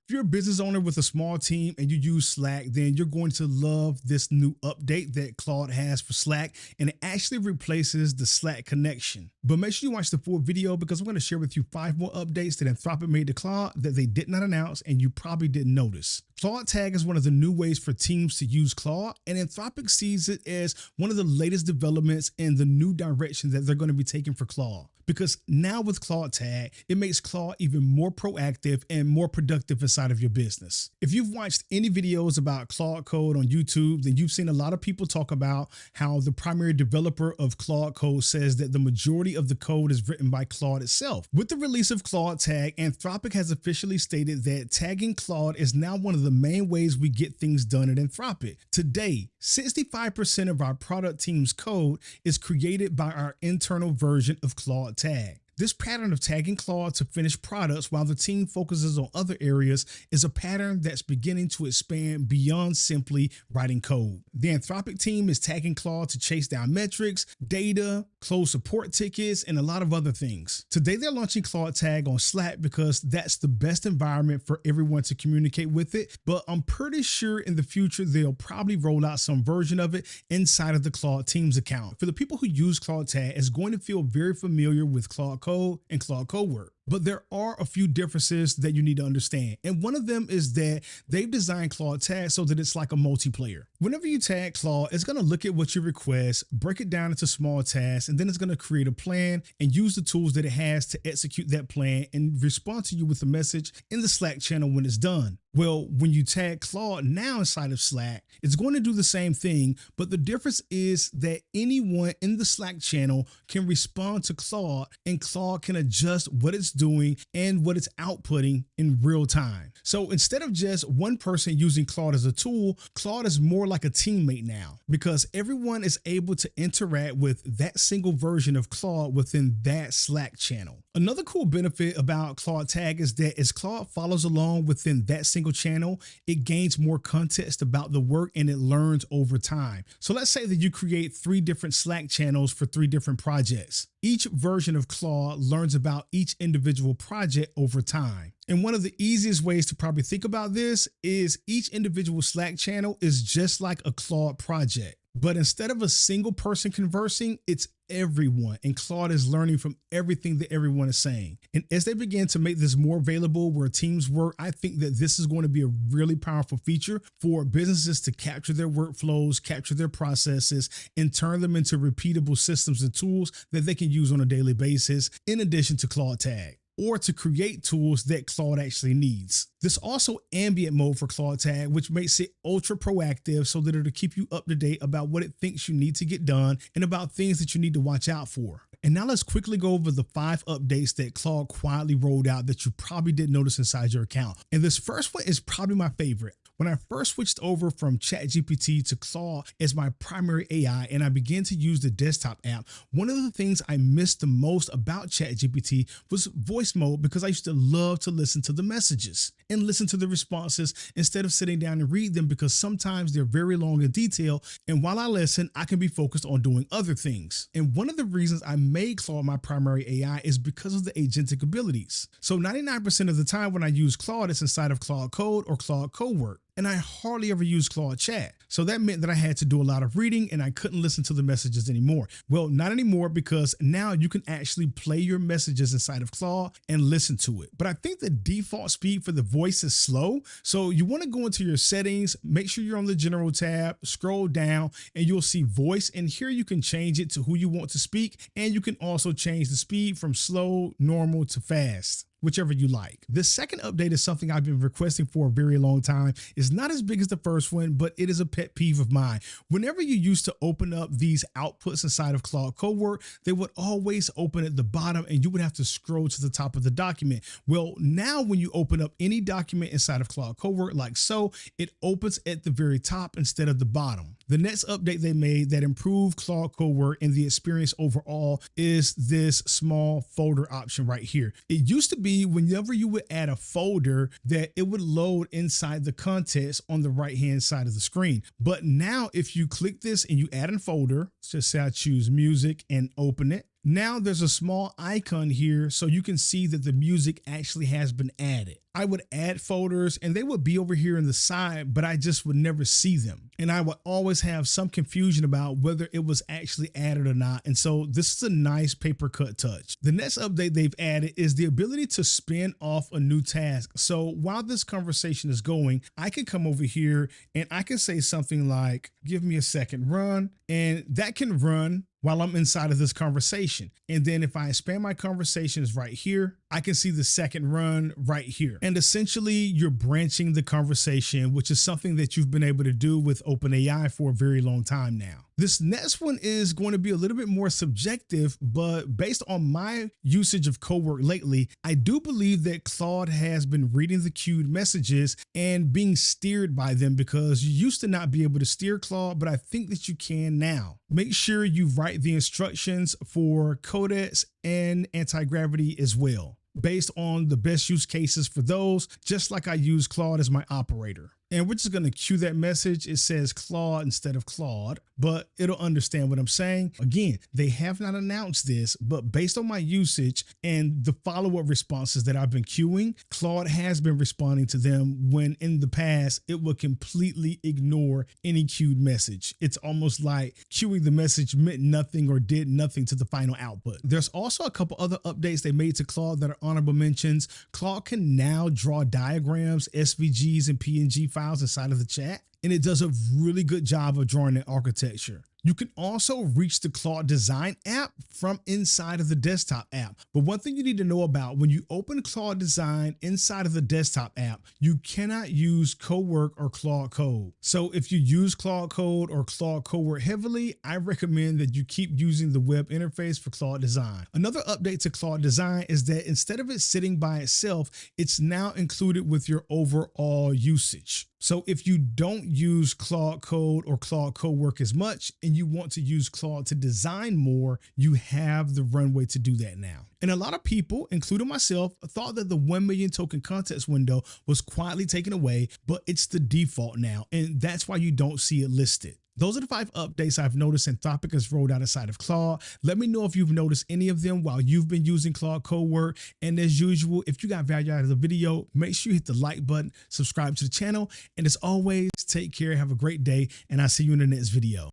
If you're a business owner with a small team and you use Slack, then you're going to love this new update that Claude has for Slack, and it actually replaces the Slack connection. But make sure you watch the full video because I'm going to share with you 5 more updates that Anthropic made to Claude that they did not announce and you probably didn't notice. Claude Tag is one of the new ways for teams to use Claude, and Anthropic sees it as one of the latest developments in the new direction that they're going to be taking for Claude. Because now with Claude Tag, it makes Claude even more proactive and more productive inside of your business. If you've watched any videos about Claude Code on YouTube, then you've seen a lot of people talk about how the primary developer of Claude Code says that the majority of the code is written by Claude itself. With the release of Claude Tag, Anthropic has officially stated that tagging Claude is now one of the main ways we get things done at Anthropic. Today, 65% of our product team's code is created by our internal version of Claude Tag. This pattern of tagging Claude to finished products while the team focuses on other areas is a pattern that's beginning to expand beyond simply writing code. The Anthropic team is tagging Claude to chase down metrics, data, close support tickets, and a lot of other things. Today, they're launching Claude Tag on Slack because that's the best environment for everyone to communicate with it, but I'm pretty sure in the future, they'll probably roll out some version of it inside of the Claude Teams account. For the people who use Claude Tag, it's going to feel very familiar with Claude Code and Claude Cowork. But there are a few differences that you need to understand. And one of them is that they've designed Claude Tag so that it's like a multiplayer. Whenever you tag Claude, it's going to look at what you request, break it down into small tasks, and then it's going to create a plan and use the tools that it has to execute that plan and respond to you with a message in the Slack channel when it's done. Well, when you tag Claude now inside of Slack, it's going to do the same thing, but the difference is that anyone in the Slack channel can respond to Claude, and Claude can adjust what it's doing and what it's outputting in real time. So instead of just one person using Claude as a tool, Claude is more like a teammate now because everyone is able to interact with that single version of Claude within that Slack channel. Another cool benefit about Claude Tag is that as Claude follows along within that single channel, it gains more context about the work and it learns over time. So let's say that you create 3 different Slack channels for 3 different projects. Each version of Claude learns about each individual project over time. And one of the easiest ways to probably think about this is each individual Slack channel is just like a Claude project. But instead of a single person conversing, it's everyone, and Claude is learning from everything that everyone is saying. And as they begin to make this more available where teams work, I think that this is going to be a really powerful feature for businesses to capture their workflows, capture their processes, and turn them into repeatable systems and tools that they can use on a daily basis, in addition to Claude Tag, or to create tools that Claude actually needs. There's also ambient mode for Claude Tag, which makes it ultra proactive so that it'll keep you up to date about what it thinks you need to get done and about things that you need to watch out for. And now let's quickly go over the 5 updates that Claude quietly rolled out that you probably didn't notice inside your account. And this first one is probably my favorite. When I first switched over from ChatGPT to Claude as my primary AI and I began to use the desktop app, one of the things I missed the most about ChatGPT was voice mode because I used to love to listen to the messages and listen to the responses instead of sitting down and read them because sometimes they're very long and detailed. And while I listen, I can be focused on doing other things. And one of the reasons I made Claude my primary AI is because of the agentic abilities. So 99% of the time when I use Claude, it's inside of Claude Code or Claude Cowork. And I hardly ever use Claude Chat. So that meant that I had to do a lot of reading and I couldn't listen to the messages anymore. Well, not anymore because now you can actually play your messages inside of Claude and listen to it. But I think the default speed for the voice is slow. So you want to go into your settings, make sure you're on the general tab, scroll down, and you'll see voice. And here you can change it to who you want to speak. And you can also change the speed from slow, normal to fast, whichever you like. The second update is something I've been requesting for a very long time. It's not as big as the first one, but it is a pet peeve of mine. Whenever you used to open up these outputs inside of Claude Cowork, they would always open at the bottom and you would have to scroll to the top of the document. Well, now when you open up any document inside of Claude Cowork like so, it opens at the very top instead of the bottom. The next update they made that improved Claude Cowork and the experience overall is this small folder option right here. It used to be whenever you would add a folder that it would load inside the context on the right hand side of the screen. But now if you click this and you add a folder, let's just say I choose music and open it. Now there's a small icon here so you can see that the music actually has been added. I would add folders and they would be over here in the side, but I just would never see them. And I would always have some confusion about whether it was actually added or not. And so this is a nice paper cut touch. The next update they've added is the ability to spin off a new task. So while this conversation is going, I can come over here and I can say something like, give me a second, run, and that can run while I'm inside of this conversation. And then if I expand my conversations right here, I can see the second run right here. And essentially you're branching the conversation, which is something that you've been able to do with OpenAI for a very long time now. This next one is going to be a little bit more subjective, but based on my usage of Cowork lately, I do believe that Claude has been reading the queued messages and being steered by them, because you used to not be able to steer Claude, but I think that you can now. Make sure you write the instructions for codecs and anti-gravity as well, based on the best use cases for those, just like I use Claude as my operator. And we're just going to cue that message. It says Claude instead of Claude, but it'll understand what I'm saying. Again, they have not announced this, but based on my usage and the follow-up responses that I've been queuing, Claude has been responding to them, when in the past, it would completely ignore any queued message. It's almost like queuing the message meant nothing or did nothing to the final output. There's also a couple other updates they made to Claude that are honorable mentions. Claude can now draw diagrams, SVGs, and PNG files inside of the chat, and it does a really good job of drawing that architecture. You can also reach the Claude Design app from inside of the desktop app. But one thing you need to know about: when you open Claude Design inside of the desktop app, you cannot use Cowork or Claude Code. So if you use Claude Code or Claude Cowork heavily, I recommend that you keep using the web interface for Claude Design. Another update to Claude Design is that instead of it sitting by itself, it's now included with your overall usage. So if you don't use Claude Code or Claude Cowork as much, and you want to use Claude to design more, you have the runway to do that now. And a lot of people, including myself, thought that the 1 million token context window was quietly taken away, but it's the default now, and that's why you don't see it listed. Those are the 5 updates I've noticed Anthropic has rolled out inside of Claude. Let me know if you've noticed any of them while you've been using Claude Cowork. And as usual, if you got value out of the video, make sure you hit the like button, subscribe to the channel. And as always, take care, have a great day, and I'll see you in the next video.